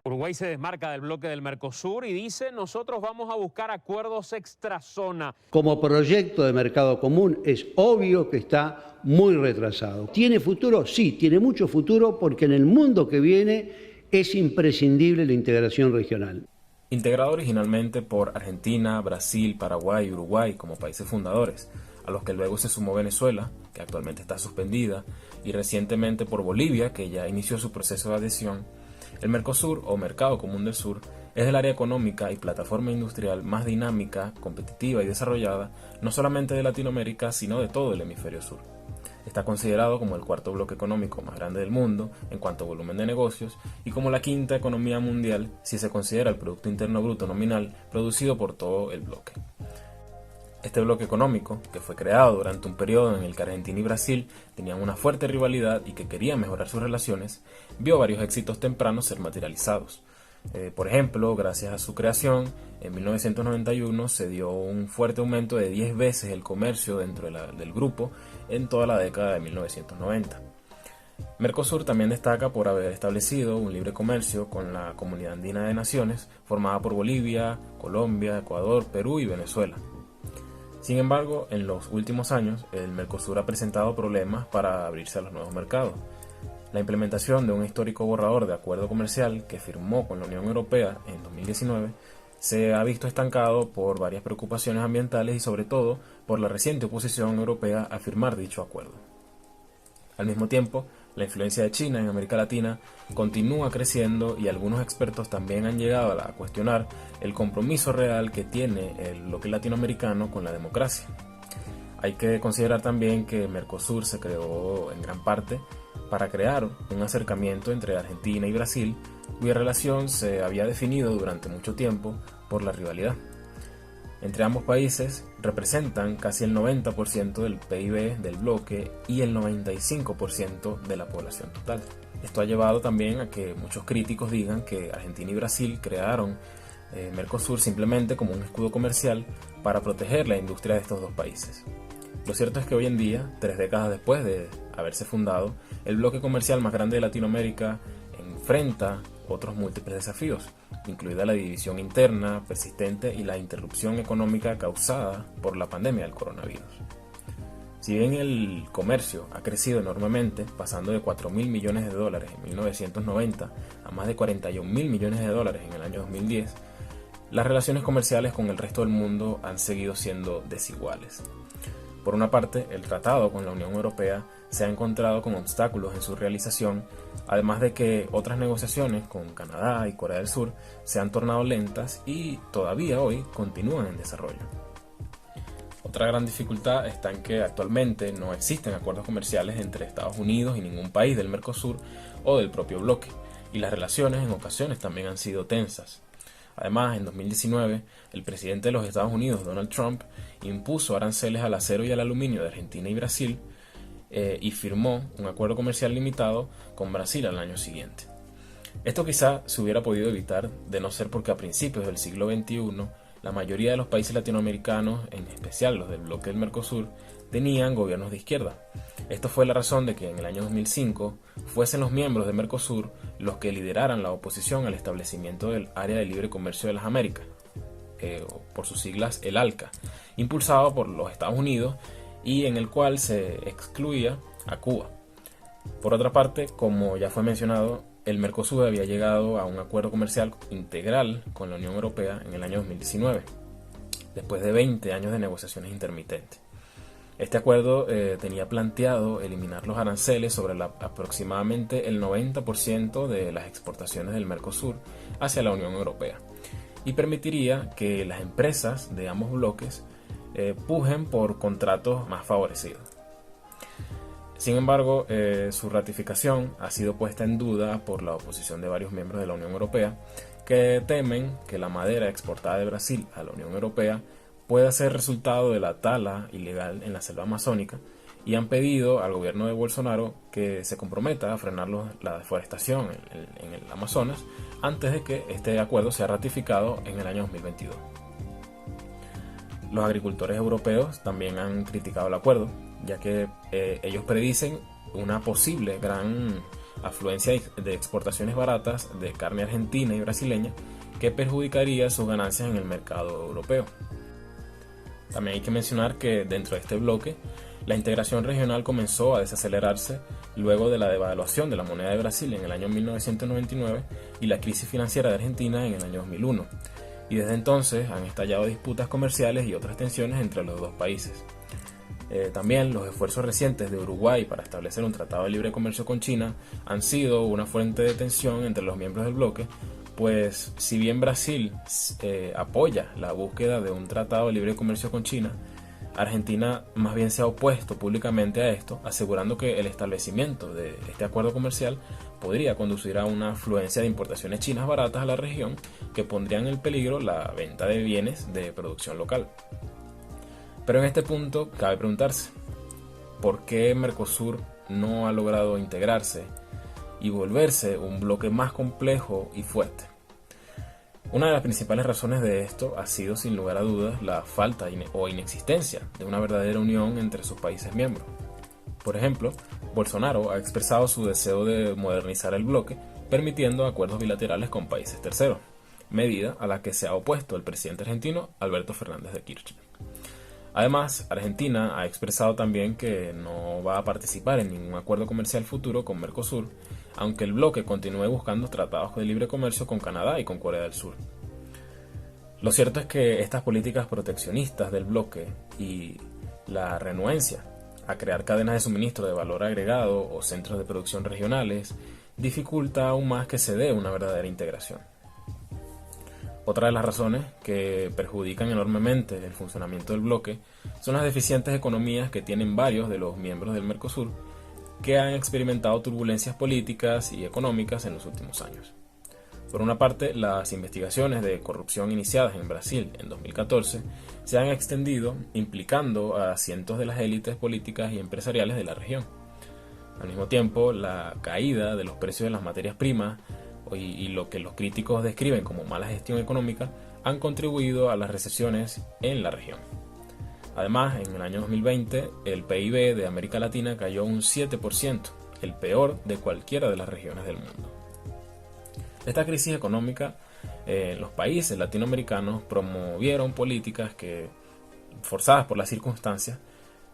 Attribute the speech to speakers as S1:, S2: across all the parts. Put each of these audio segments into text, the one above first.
S1: Uruguay se desmarca del bloque del Mercosur y dice: nosotros vamos a buscar acuerdos extrazona.
S2: Como proyecto de mercado común es obvio que está muy retrasado. ¿Tiene futuro? Sí, tiene mucho futuro porque en el mundo que viene es imprescindible la integración regional.
S3: Integrado originalmente por Argentina, Brasil, Paraguay y Uruguay como países fundadores, a los que luego se sumó Venezuela, que actualmente está suspendida, y recientemente por Bolivia, que ya inició su proceso de adhesión, el Mercosur, o Mercado Común del Sur, es el área económica y plataforma industrial más dinámica, competitiva y desarrollada, no solamente de Latinoamérica, sino de todo el hemisferio sur. Está considerado como el cuarto bloque económico más grande del mundo en cuanto a volumen de negocios y como la quinta economía mundial si se considera el Producto Interno Bruto nominal producido por todo el bloque. Este bloque económico, que fue creado durante un periodo en el que Argentina y Brasil tenían una fuerte rivalidad y que querían mejorar sus relaciones, vio varios éxitos tempranos ser materializados. Por ejemplo, gracias a su creación, en 1991 se dio un fuerte aumento de 10 veces el comercio dentro del grupo en toda la década de 1990. Mercosur también destaca por haber establecido un libre comercio con la Comunidad Andina de Naciones, formada por Bolivia, Colombia, Ecuador, Perú y Venezuela. Sin embargo, en los últimos años, el Mercosur ha presentado problemas para abrirse a los nuevos mercados. La implementación de un histórico borrador de acuerdo comercial que firmó con la Unión Europea en 2019 se ha visto estancado por varias preocupaciones ambientales y sobre todo por la reciente oposición europea a firmar dicho acuerdo. Al mismo tiempo, la influencia de China en América Latina continúa creciendo y algunos expertos también han llegado a cuestionar el compromiso real que tiene el bloque latinoamericano con la democracia. Hay que considerar también que Mercosur se creó en gran parte para crear un acercamiento entre Argentina y Brasil, cuya relación se había definido durante mucho tiempo por la rivalidad. Entre ambos países representan casi el 90% del PIB del bloque y el 95% de la población total. Esto ha llevado también a que muchos críticos digan que Argentina y Brasil crearon Mercosur simplemente como un escudo comercial para proteger la industria de estos dos países. Lo cierto es que hoy en día, 3 décadas después de haberse fundado, el bloque comercial más grande de Latinoamérica enfrenta otros múltiples desafíos, incluida la división interna persistente y la interrupción económica causada por la pandemia del coronavirus. Si bien el comercio ha crecido enormemente, pasando de $4.000 millones en 1990 a más de $41.000 millones en el año 2010, las relaciones comerciales con el resto del mundo han seguido siendo desiguales. Por una parte, el tratado con la Unión Europea se ha encontrado con obstáculos en su realización, además de que otras negociaciones con Canadá y Corea del Sur se han tornado lentas y todavía hoy continúan en desarrollo. Otra gran dificultad está en que actualmente no existen acuerdos comerciales entre Estados Unidos y ningún país del Mercosur o del propio bloque, y las relaciones en ocasiones también han sido tensas. Además, en 2019, el presidente de los Estados Unidos, Donald Trump, impuso aranceles al acero y al aluminio de Argentina y Brasil y firmó un acuerdo comercial limitado con Brasil al año siguiente. Esto quizá se hubiera podido evitar de no ser porque a principios del siglo XXI la mayoría de los países latinoamericanos, en especial los del bloque del Mercosur, tenían gobiernos de izquierda. Esto fue la razón de que en el año 2005 fuesen los miembros de Mercosur los que lideraran la oposición al establecimiento del Área de Libre Comercio de las Américas, por sus siglas el ALCA, impulsado por los Estados Unidos y en el cual se excluía a Cuba. Por otra parte, como ya fue mencionado, el Mercosur había llegado a un acuerdo comercial integral con la Unión Europea en el año 2019, después de 20 años de negociaciones intermitentes. Este acuerdo tenía planteado eliminar los aranceles sobre aproximadamente el 90% de las exportaciones del Mercosur hacia la Unión Europea y permitiría que las empresas de ambos bloques pujen por contratos más favorecidos. Sin embargo, su ratificación ha sido puesta en duda por la oposición de varios miembros de la Unión Europea que temen que la madera exportada de Brasil a la Unión Europea pueda ser resultado de la tala ilegal en la selva amazónica y han pedido al gobierno de Bolsonaro que se comprometa a frenar la deforestación en el Amazonas antes de que este acuerdo sea ratificado en el año 2022. Los agricultores europeos también han criticado el acuerdo, ya que ellos predicen una posible gran afluencia de exportaciones baratas de carne argentina y brasileña que perjudicaría sus ganancias en el mercado europeo. También hay que mencionar que dentro de este bloque, la integración regional comenzó a desacelerarse luego de la devaluación de la moneda de Brasil en el año 1999 y la crisis financiera de Argentina en el año 2001. Y desde entonces han estallado disputas comerciales y otras tensiones entre los dos países. También los esfuerzos recientes de Uruguay para establecer un tratado de libre comercio con China han sido una fuente de tensión entre los miembros del bloque, pues si bien Brasil apoya la búsqueda de un tratado de libre comercio con China, Argentina más bien se ha opuesto públicamente a esto, asegurando que el establecimiento de este acuerdo comercial podría conducir a una afluencia de importaciones chinas baratas a la región que pondrían en peligro la venta de bienes de producción local. Pero en este punto cabe preguntarse, ¿por qué Mercosur no ha logrado integrarse y volverse un bloque más complejo y fuerte? Una de las principales razones de esto ha sido sin lugar a dudas la falta o inexistencia de una verdadera unión entre sus países miembros. Por ejemplo, Bolsonaro ha expresado su deseo de modernizar el bloque, permitiendo acuerdos bilaterales con países terceros, medida a la que se ha opuesto el presidente argentino Alberto Fernández de Kirchner. Además, Argentina ha expresado también que no va a participar en ningún acuerdo comercial futuro con Mercosur, aunque el bloque continúe buscando tratados de libre comercio con Canadá y con Corea del Sur. Lo cierto es que estas políticas proteccionistas del bloque y la renuencia a crear cadenas de suministro de valor agregado o centros de producción regionales dificulta aún más que se dé una verdadera integración. Otra de las razones que perjudican enormemente el funcionamiento del bloque son las deficientes economías que tienen varios de los miembros del Mercosur, que han experimentado turbulencias políticas y económicas en los últimos años. Por una parte, las investigaciones de corrupción iniciadas en Brasil en 2014 se han extendido, implicando a cientos de las élites políticas y empresariales de la región. Al mismo tiempo, la caída de los precios de las materias primas y lo que los críticos describen como mala gestión económica han contribuido a las recesiones en la región. Además, en el año 2020, el PIB de América Latina cayó un 7%, el peor de cualquiera de las regiones del mundo. Esta crisis económica, los países latinoamericanos promovieron políticas que, forzadas por las circunstancias,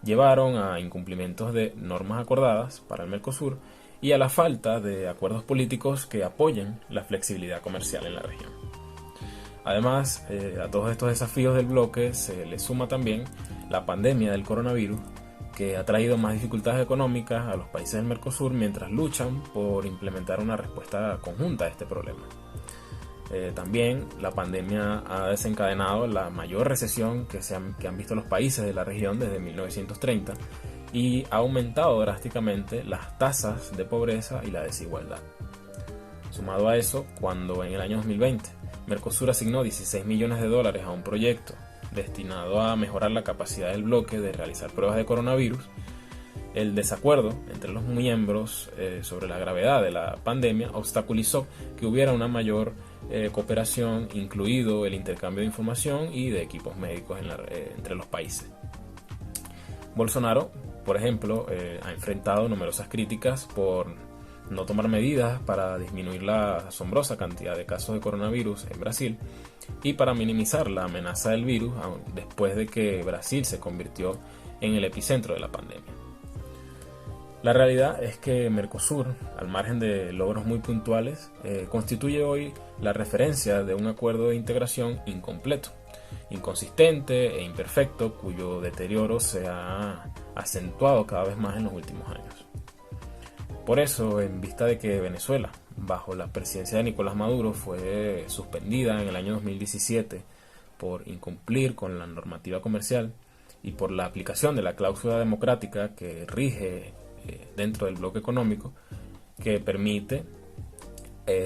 S3: llevaron a incumplimientos de normas acordadas para el Mercosur y a la falta de acuerdos políticos que apoyen la flexibilidad comercial en la región. Además, a todos estos desafíos del bloque se le suma también la pandemia del coronavirus, que ha traído más dificultades económicas a los países del Mercosur mientras luchan por implementar una respuesta conjunta a este problema. También la pandemia ha desencadenado la mayor recesión que han visto los países de la región desde 1930 y ha aumentado drásticamente las tasas de pobreza y la desigualdad. Sumado a eso, cuando en el año 2020 Mercosur asignó $16 millones a un proyecto destinado a mejorar la capacidad del bloque de realizar pruebas de coronavirus, el desacuerdo entre los miembros sobre la gravedad de la pandemia obstaculizó que hubiera una mayor cooperación, incluido el intercambio de información y de equipos médicos entre los países. Bolsonaro, por ejemplo, ha enfrentado numerosas críticas por no tomar medidas para disminuir la asombrosa cantidad de casos de coronavirus en Brasil y para minimizar la amenaza del virus después de que Brasil se convirtió en el epicentro de la pandemia. La realidad es que Mercosur, al margen de logros muy puntuales, constituye hoy la referencia de un acuerdo de integración incompleto, inconsistente e imperfecto, cuyo deterioro se ha acentuado cada vez más en los últimos años. Por eso, en vista de que Venezuela, bajo la presidencia de Nicolás Maduro, fue suspendida en el año 2017 por incumplir con la normativa comercial y por la aplicación de la cláusula democrática que rige dentro del bloque económico, que permite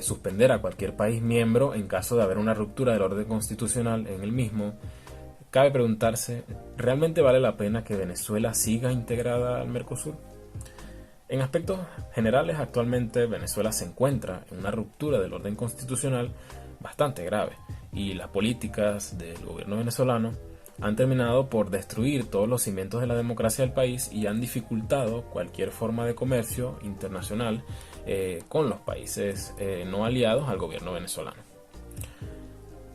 S3: suspender a cualquier país miembro en caso de haber una ruptura del orden constitucional en el mismo, cabe preguntarse, ¿realmente vale la pena que Venezuela siga integrada al Mercosur? En aspectos generales, actualmente Venezuela se encuentra en una ruptura del orden constitucional bastante grave y las políticas del gobierno venezolano han terminado por destruir todos los cimientos de la democracia del país y han dificultado cualquier forma de comercio internacional con los países no aliados al gobierno venezolano.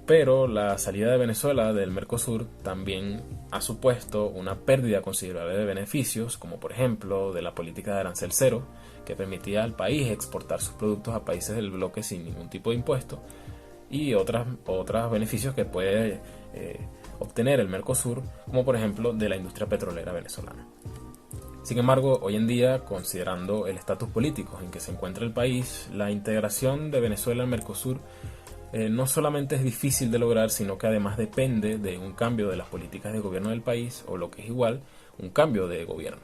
S3: Pero la salida de Venezuela del Mercosur también ha supuesto una pérdida considerable de beneficios, como por ejemplo de la política de arancel cero, que permitía al país exportar sus productos a países del bloque sin ningún tipo de impuesto, y otros beneficios que puede obtener el Mercosur, como por ejemplo de la industria petrolera venezolana. Sin embargo, hoy en día, considerando el estatus político en que se encuentra el país, la integración de Venezuela al Mercosur no solamente es difícil de lograr, sino que además depende de un cambio de las políticas de gobierno del país, o lo que es igual, un cambio de gobierno.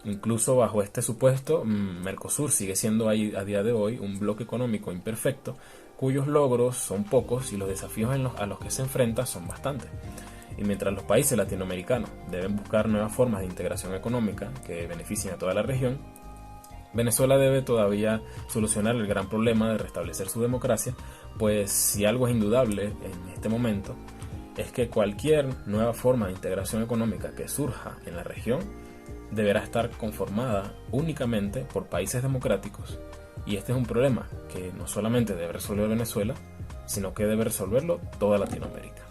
S3: Incluso bajo este supuesto, Mercosur sigue siendo a día de hoy un bloque económico imperfecto, cuyos logros son pocos y los desafíos a los que se enfrenta son bastantes. Y mientras los países latinoamericanos deben buscar nuevas formas de integración económica que beneficien a toda la región, Venezuela debe todavía solucionar el gran problema de restablecer su democracia, pues si algo es indudable en este momento, es que cualquier nueva forma de integración económica que surja en la región deberá estar conformada únicamente por países democráticos, y este es un problema que no solamente debe resolver Venezuela, sino que debe resolverlo toda Latinoamérica.